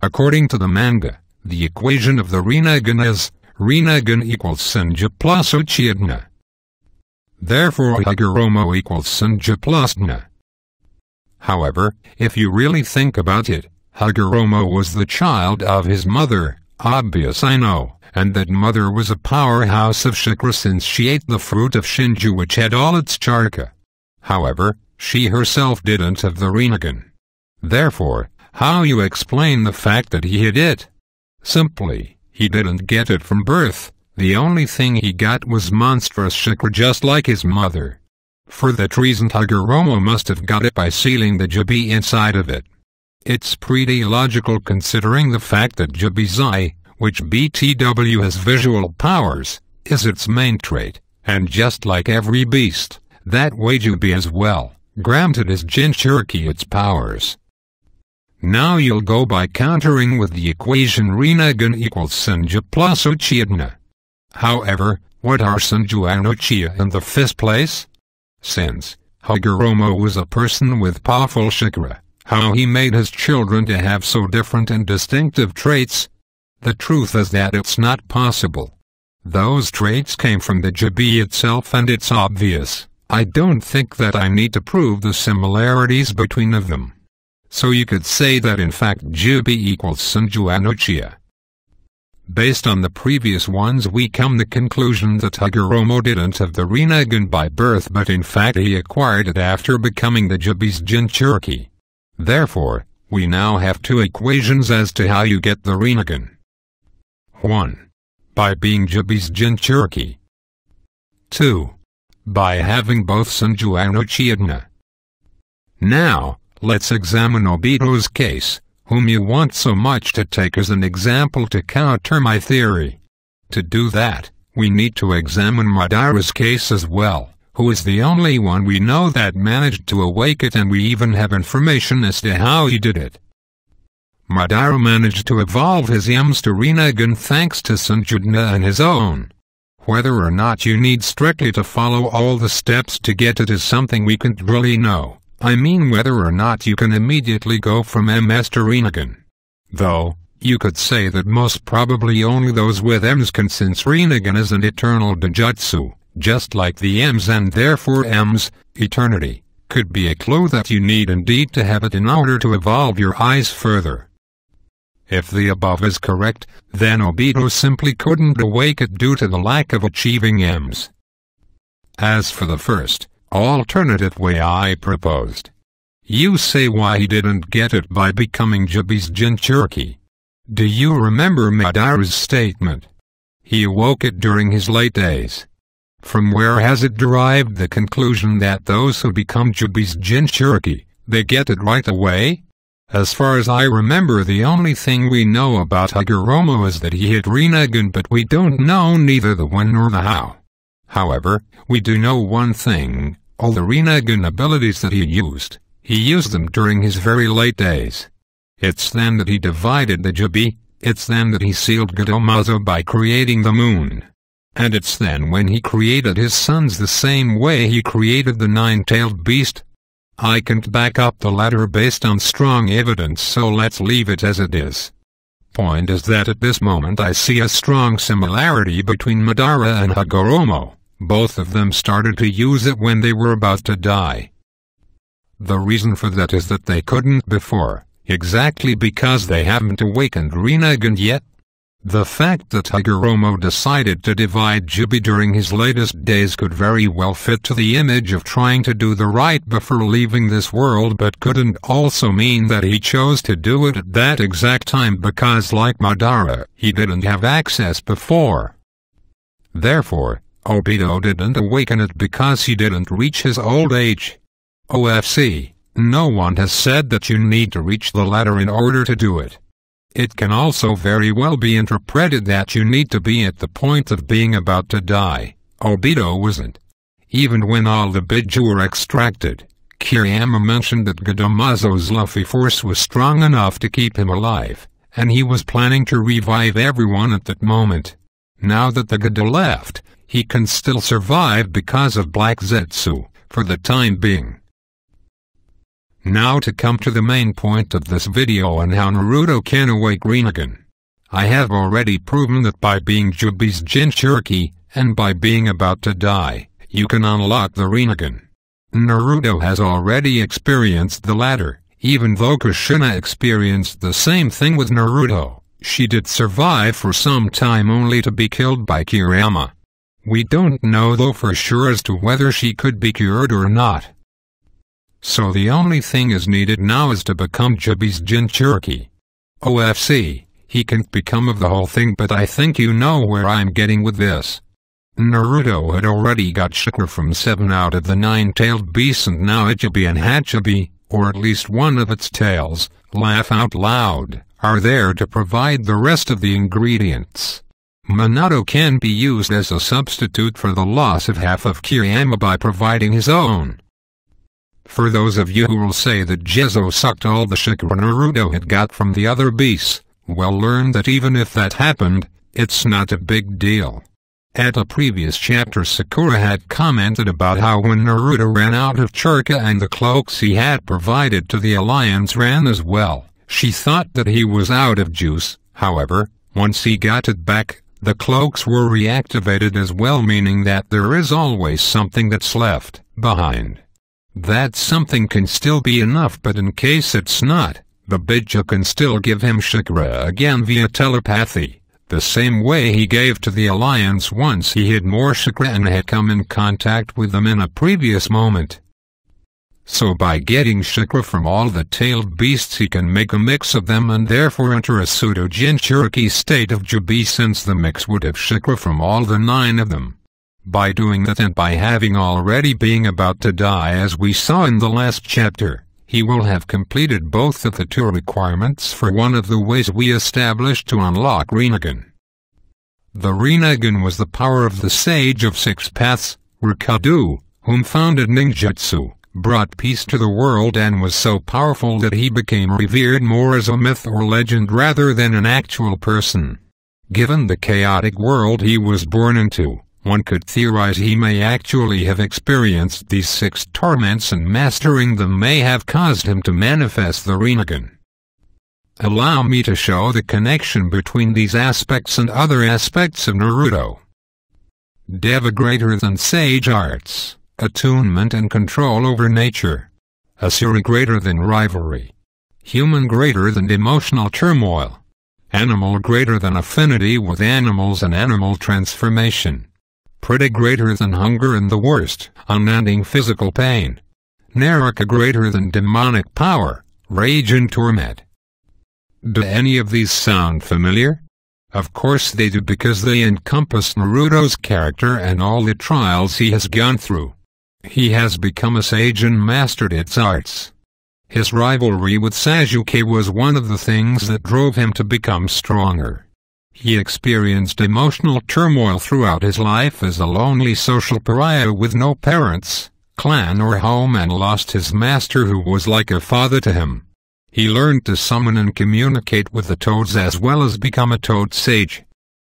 According to the manga, the equation of the Rinnegan is Rinnegan equals Senju plus Uchiha. Therefore Hagoromo equals Senju plus Na. However, if you really think about it, Hagoromo was the child of his mother, obvious I know, and that mother was a powerhouse of chakra since she ate the fruit of Shinju which had all its chakra. However, she herself didn't have the Rinnegan. Therefore, how you explain the fact that he had it? Simply, he didn't get it from birth. The only thing he got was monstrous chakra just like his mother. For that reason Hagoromo must have got it by sealing the Jibi inside of it. It's pretty logical considering the fact that Jibi's eye, which BTW has visual powers, is its main trait, and just like every beast, that way Jibi as well, granted his Jinchuriki its powers. Now you'll go by countering with the equation Rinnegan equals Senju plus Uchiha. However, what are Senju and Uchiha in the first place? Since Hagoromo was a person with powerful chakra, how he made his children to have so different and distinctive traits? The truth is that it's not possible. Those traits came from the Jibi itself and it's obvious. I don't think that I need to prove the similarities between of them. So you could say that in fact Jibi equals Senju and Uchiha. Based on the previous ones we come to the conclusion that Hagoromo didn't have the Rinnegan by birth but in fact he acquired it after becoming the Jibi's Jinchuriki. Therefore, we now have two equations as to how you get the Rinnegan. 1. By being Jibi's Jinchuriki. 2. By having both Senju and Uchiha. Now, let's examine Obito's case, whom you want so much to take as an example to counter my theory. To do that, we need to examine Madara's case as well, who is the only one we know that managed to awake it and we even have information as to how he did it. Madara managed to evolve his M's to Rinnegan thanks to Senjutna and his own. Whether or not you need strictly to follow all the steps to get it is something we can't really know. I mean whether or not you can immediately go from MS to Rinnegan. Though, you could say that most probably only those with M's can since Rinnegan is an eternal Dojutsu, just like the M's and therefore M's, eternity, could be a clue that you need indeed to have it in order to evolve your eyes further. If the above is correct, then Obito simply couldn't awake it due to the lack of achieving M's. As for the first, alternative way I proposed, you say why he didn't get it by becoming Jibi's Jinchuriki. Do you remember Madara's statement? He awoke it during his late days. From where has it derived the conclusion that those who become Jibi's Jinchuriki, they get it right away? As far as I remember, the only thing we know about Hagoromo is that he hit Rinnegan, but we don't know neither the when nor the how. However, we do know one thing: all the Rinnegan abilities that he used them during his very late days. It's then that he divided the Jibi, it's then that he sealed Gadomazo by creating the moon. And it's then when he created his sons the same way he created the nine-tailed beast. I can't back up the latter based on strong evidence, so let's leave it as it is. Point is that at this moment I see a strong similarity between Madara and Hagoromo. Both of them started to use it when they were about to die. The reason for that is that they couldn't before, exactly because they haven't awakened Rinnegan yet. The fact that Hagoromo decided to divide Jibi during his latest days could very well fit to the image of trying to do the right before leaving this world, but couldn't also mean that he chose to do it at that exact time because, like Madara, he didn't have access before. Therefore, Obito didn't awaken it because he didn't reach his old age. OFC, no one has said that you need to reach the latter in order to do it. It can also very well be interpreted that you need to be at the point of being about to die. Obito wasn't. Even when all the Biju were extracted, Kiriyama mentioned that Gadomazo's Luffy force was strong enough to keep him alive, and he was planning to revive everyone at that moment. Now that the Gado left, he can still survive because of Black Zetsu, for the time being. Now to come to the main point of this video and how Naruto can awake Rinnegan. I have already proven that by being Jubi's Jinchuriki, and by being about to die, you can unlock the Rinnegan. Naruto has already experienced the latter, even though Kushina experienced the same thing with Naruto. She did survive for some time only to be killed by Kirama. We don't know though for sure as to whether she could be cured or not. So the only thing is needed now is to become Jubi's Jinchuriki. OFC, he can't become of the whole thing, but I think you know where I'm getting with this. Naruto had already got chakra from 7 out of the 9-tailed beasts, and now Ichibi and Hachibi, or at least one of its tails, laugh out loud, are there to provide the rest of the ingredients. Minato can be used as a substitute for the loss of half of Kirama by providing his own. For those of you who will say that Gezo sucked all the chakra Naruto had got from the other beasts, well, learn that even if that happened, it's not a big deal. At a previous chapter, Sakura had commented about how when Naruto ran out of chakra and the cloaks he had provided to the Alliance ran as well, she thought that he was out of juice. However, once he got it back, the cloaks were reactivated as well, meaning that there is always something that's left behind. That something can still be enough, but in case it's not, the Bija can still give him chakra again via telepathy, the same way he gave to the Alliance once he had more chakra and had come in contact with them in a previous moment. So by getting chakra from all the tailed beasts, he can make a mix of them and therefore enter a pseudo-Jinchuriki state of Jubi, since the mix would have chakra from all the 9 of them. By doing that, and by having already being about to die as we saw in the last chapter, he will have completed both of the 2 requirements for one of the ways we established to unlock Rinnegan. The Rinnegan was the power of the Sage of 6 Paths, Rikadu, whom founded ninjutsu, brought peace to the world, and was so powerful that he became revered more as a myth or legend rather than an actual person. Given the chaotic world he was born into, one could theorize he may actually have experienced these 6 torments, and mastering them may have caused him to manifest the Rinnegan. Allow me to show the connection between these aspects and other aspects of Naruto. Deva greater than sage arts, attunement and control over nature. Asura greater than rivalry. Human greater than emotional turmoil. Animal greater than affinity with animals and animal transformation. Prita greater than hunger and the worst, unending physical pain. Naraka greater than demonic power, rage and torment. Do any of these sound familiar? Of course they do, because they encompass Naruto's character and all the trials he has gone through. He has become a sage and mastered its arts. His rivalry with Sasuke was one of the things that drove him to become stronger. He experienced emotional turmoil throughout his life as a lonely social pariah with no parents, clan or home, and lost his master who was like a father to him. He learned to summon and communicate with the toads as well as become a toad sage.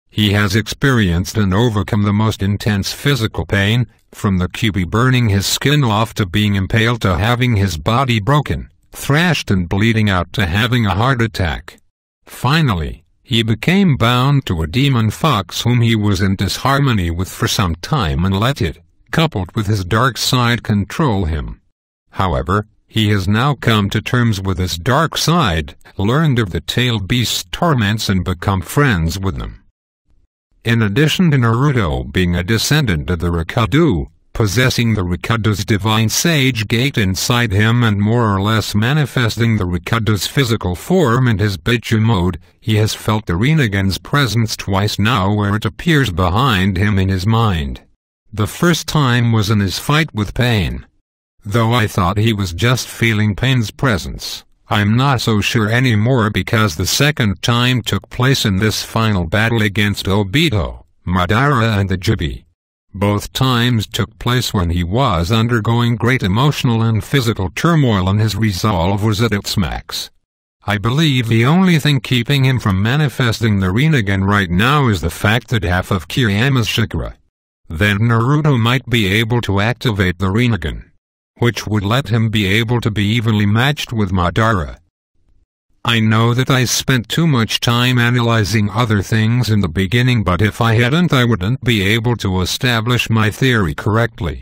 He has experienced and overcome the most intense physical pain, from the Kyuubi burning his skin off to being impaled to having his body broken, thrashed and bleeding out to having a heart attack. Finally, he became bound to a demon fox whom he was in disharmony with for some time and let it, coupled with his dark side, control him. However, he has now come to terms with his dark side, learned of the tailed beast's torments and become friends with them. In addition to Naruto being a descendant of the Rikadu, possessing the Rikadu's divine sage gate inside him and more or less manifesting the Rikadu's physical form in his Biju mode, he has felt the Rinnegan's presence twice now, where it appears behind him in his mind. The first time was in his fight with Pain. Though I thought he was just feeling Pain's presence, I'm not so sure anymore, because the second time took place in this final battle against Obito, Madara and the Jubi. Both times took place when he was undergoing great emotional and physical turmoil and his resolve was at its max. I believe the only thing keeping him from manifesting the Rinnegan right now is the fact that half of Kirama's chakra. Then Naruto might be able to activate the Rinnegan. which would let him be able to be evenly matched with Madara. I know that I spent too much time analyzing other things in the beginning, but if I hadn't, I wouldn't be able to establish my theory correctly.